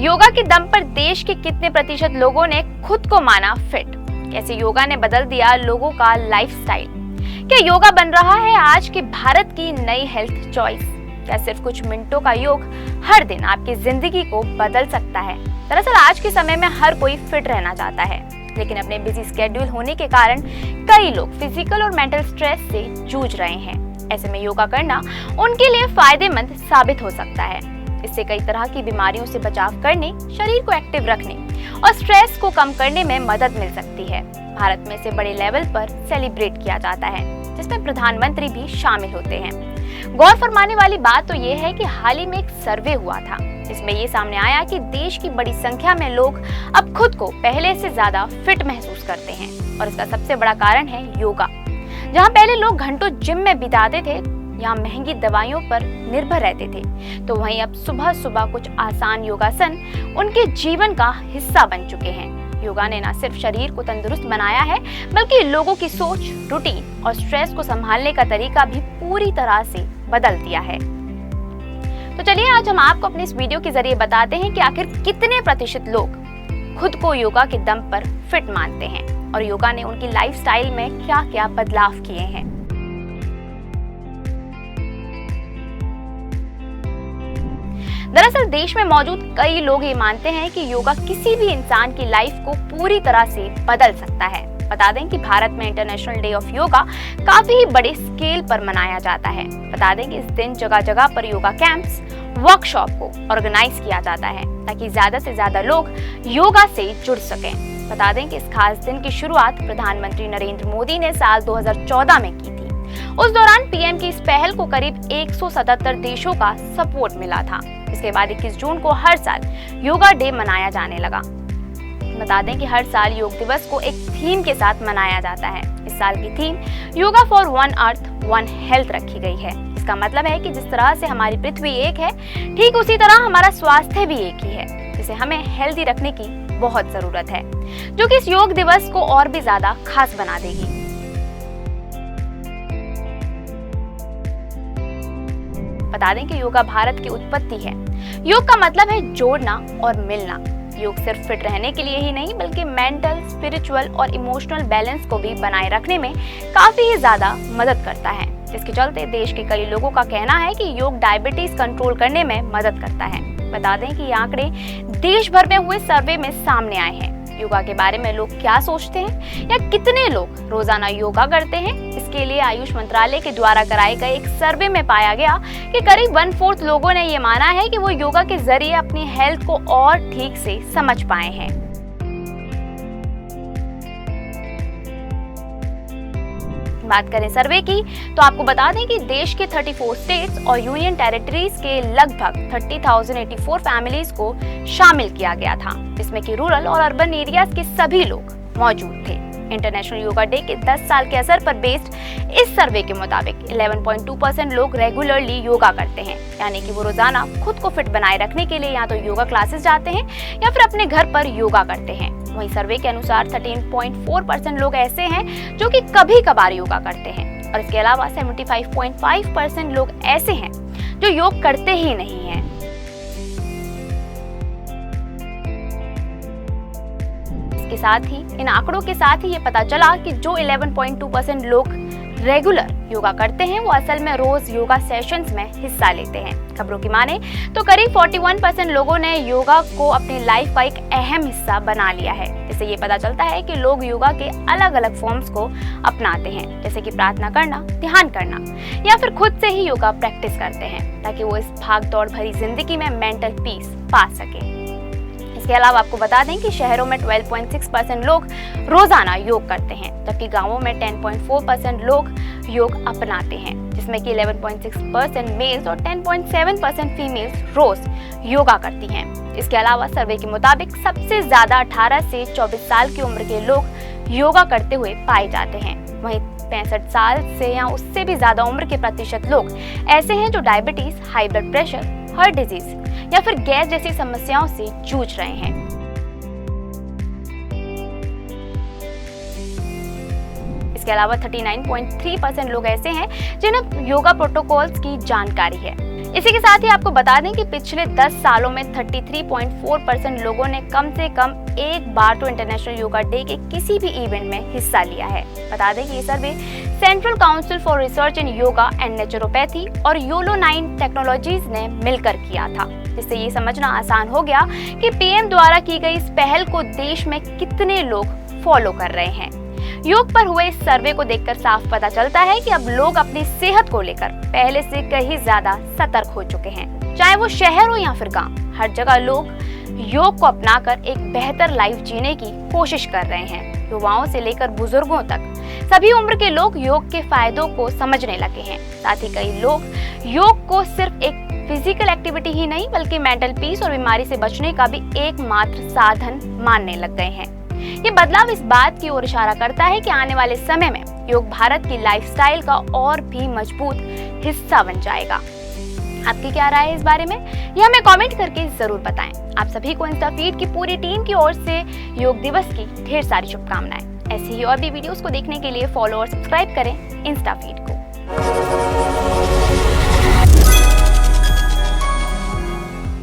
योगा के दम पर देश के कितने प्रतिशत लोगों ने खुद को माना फिट? कैसे योगा ने बदल दिया लोगों का लाइफस्टाइल? क्या योगा बन रहा है आज के भारत की नई हेल्थ चॉइस? क्या सिर्फ कुछ मिनटों का योग हर दिन आपकी जिंदगी को बदल सकता है? दरअसल आज के समय में हर कोई फिट रहना चाहता है, लेकिन अपने बिजी स्केड्यूल होने के कारण कई लोग फिजिकल और मेंटल स्ट्रेस से जूझ रहे हैं। ऐसे में योगा करना उनके लिए फायदेमंद साबित हो सकता है। इससे कई तरह की बीमारियों से बचाव करने, शरीर को एक्टिव रखने और स्ट्रेस को कम करने में मदद मिल सकती है। भारत में इसे बड़े लेवल पर सेलिब्रेट किया जाता है, जिसमें प्रधानमंत्री भी शामिल होते हैं। गौर फरमाने वाली बात तो ये है कि हाल ही में एक सर्वे हुआ था, जिसमें ये सामने आया कि देश की बड़ी संख्या में लोग अब खुद को पहले से ज्यादा फिट महसूस करते हैं, और इसका सबसे बड़ा कारण है योगा। जहाँ पहले लोग घंटों जिम में बिताते थे, यहाँ महंगी दवाइयों पर निर्भर रहते थे, तो वहीं अब सुबह सुबह कुछ आसान योगासन उनके जीवन का हिस्सा बन चुके हैं। योगा ने न सिर्फ शरीर को तंदुरुस्त बनाया है, बल्कि लोगों की सोच, रूटीन और स्ट्रेस को संभालने का तरीका भी पूरी तरह से बदल दिया है। तो चलिए आज हम आपको अपने इस वीडियो के जरिए बताते हैं कि आखिर कितने प्रतिशत लोग खुद को योगा के दम पर फिट मानते हैं और योगा ने उनकी लाइफस्टाइल में क्या क्या बदलाव किए हैं। दरअसल देश में मौजूद कई लोग ये मानते हैं कि योगा किसी भी इंसान की लाइफ को पूरी तरह से बदल सकता है। बता दें कि भारत में इंटरनेशनल डे ऑफ योगा काफी ही बड़े स्केल पर मनाया जाता है। बता दें कि इस दिन जगह जगह पर योगा कैंप्स, वर्कशॉप को ऑर्गेनाइज किया जाता है, ताकि ज्यादा से ज्यादा लोग योगा से जुड़ सकें। बता दें कि इस खास दिन की शुरुआत प्रधानमंत्री नरेंद्र मोदी ने साल 2014 में की थी। उस दौरान पीएम की इस पहल को करीब 177 देशों का सपोर्ट मिला था। इसके बाद 21 जून को हर साल योगा डे मनाया जाने लगा। बता दें कि हर साल योग दिवस को एक थीम के साथ मनाया जाता है। इस साल की theme yoga for one earth one health रखी गई है। इसका मतलब है कि जिस तरह से हमारी पृथ्वी एक है, ठीक उसी तरह हमारा स्वास्थ्य भी एक ही है, जिसे हमें हेल्दी रखने की बहुत जरूरत है, जो कि इस योग दिवस को और भी ज्यादा खास बना देगी। बता दें कि योगा भारत की उत्पत्ति है। योग का मतलब है जोड़ना और मिलना। योग सिर्फ फिट रहने के लिए ही नहीं, बल्कि मेंटल, स्पिरिचुअल और इमोशनल बैलेंस को भी बनाए रखने में काफी ही ज्यादा मदद करता है, जिसके चलते देश के कई लोगों का कहना है कि योग डायबिटीज कंट्रोल करने में मदद करता है। बता दें कि ये आंकड़े देश भर में हुए सर्वे में सामने आए हैं। योगा के बारे में लोग क्या सोचते हैं या कितने लोग रोजाना योगा करते हैं, इसके लिए आयुष मंत्रालय के द्वारा कराए गए एक सर्वे में पाया गया कि करीब 1/4 लोगों ने ये माना है कि वो योगा के जरिए अपनी हेल्थ को और ठीक से समझ पाए हैं। बात करें सर्वे की, तो आपको बता दें कि देश के 34 स्टेट्स और यूनियन टेरिटरीज के लगभग 30,084 फैमिलीज को शामिल किया गया था, जिसमें कि रूरल और अर्बन एरियाज के सभी लोग मौजूद थे। इंटरनेशनल योगा डे के 10 साल के असर पर बेस्ड इस सर्वे के मुताबिक 11.2% लोग रेगुलरली योगा करते हैं, यानी कि वो रोजाना खुद को फिट बनाए रखने के लिए या तो योगा क्लासेस जाते हैं या फिर अपने घर पर योगा करते हैं। वहीं सर्वे के अनुसार 13.4% लोग ऐसे हैं जो कि कभी कभार योगा करते हैं, और इसके अलावा 75.5% लोग ऐसे हैं जो योग करते ही नहीं हैं। इसके साथ ही इन आंकड़ों के साथ ही ये पता चला कि जो 11.2% लोग रेगुलर योगा करते हैं, वो असल में रोज योगा सेशंस में हिस्सा लेते हैं। खबरों की माने तो करीब 41% लोगों ने योगा को अपनी लाइफ का एक अहम हिस्सा बना लिया है। इससे ये पता चलता है कि लोग योगा के अलग अलग फॉर्म्स को अपनाते हैं, जैसे कि प्रार्थना करना, ध्यान करना या फिर खुद से ही योगा प्रैक्टिस करते हैं, ताकि वो इस भाग दौड़ भरी जिंदगी में मेंटल पीस पा सके। इसके अलावा आपको बता दें कि शहरों में 12.6% लोग रोजाना योग करते हैं, जबकि गांवों में 10.4% लोग योग अपनाते हैं, जिसमें कि 11.6% मेल्स और 10.7% फीमेल्स रोज योगा करती हैं। इसके अलावा सर्वे के मुताबिक सबसे ज्यादा 18 से 24 साल की उम्र के लोग योगा करते हुए पाए जाते हैं। वहीं 65 साल से या उससे भी ज्यादा उम्र के प्रतिशत लोग ऐसे हैं जो diabetes, high blood pressure, heart disease या फिर गैस जैसी समस्याओं से जूझ रहे हैं। इसके अलावा 39.3% लोग ऐसे हैं जिन्हें योगा प्रोटोकॉल्स की जानकारी है। इसी के साथ ही आपको बता दें कि पिछले 10 सालों में 33.4% लोगों ने कम से कम एक बार तो इंटरनेशनल योगा डे के किसी भी इवेंट में हिस्सा लिया है। बता दें कि ये survey central council for research in yoga and naturopathy और योलो 9 टेक्नोलॉजीज ने मिलकर किया था, जिससे ये समझना आसान हो गया कि पीएम द्वारा की गई इस पहल को देश में कितने लोग फॉलो कर रहे हैं। योग पर हुए इस सर्वे को देखकर साफ पता चलता है कि अब लोग अपनी सेहत को लेकर पहले से कहीं ज्यादा सतर्क हो चुके हैं। चाहे वो शहर हो या फिर गांव, हर जगह लोग योग को अपनाकर एक बेहतर लाइफ जीने की कोशिश कर रहे हैं। युवाओं से लेकर बुजुर्गों तक सभी उम्र के लोग योग के फायदों को समझने लगे हैं। साथ ही कई लोग योग को सिर्फ एक फिजिकल एक्टिविटी ही नहीं बल्कि मेंटल पीस और बीमारी से बचने का भी एकमात्र साधन मानने लग गए हैं। ये बदलाव इस बात की ओर इशारा करता है कि आने वाले समय में योग भारत की लाइफस्टाइल का और भी मजबूत हिस्सा बन जाएगा। आपकी क्या राय है इस बारे में, यह हमें कमेंट करके जरूर बताएं। आप सभी को इंस्टा फीड की पूरी टीम की ओर से योग दिवस की ढेर सारी शुभकामनाएं। ऐसी ही और भी वीडियोस को देखने के लिए फॉलो और सब्सक्राइब करें इंस्टा फीड को।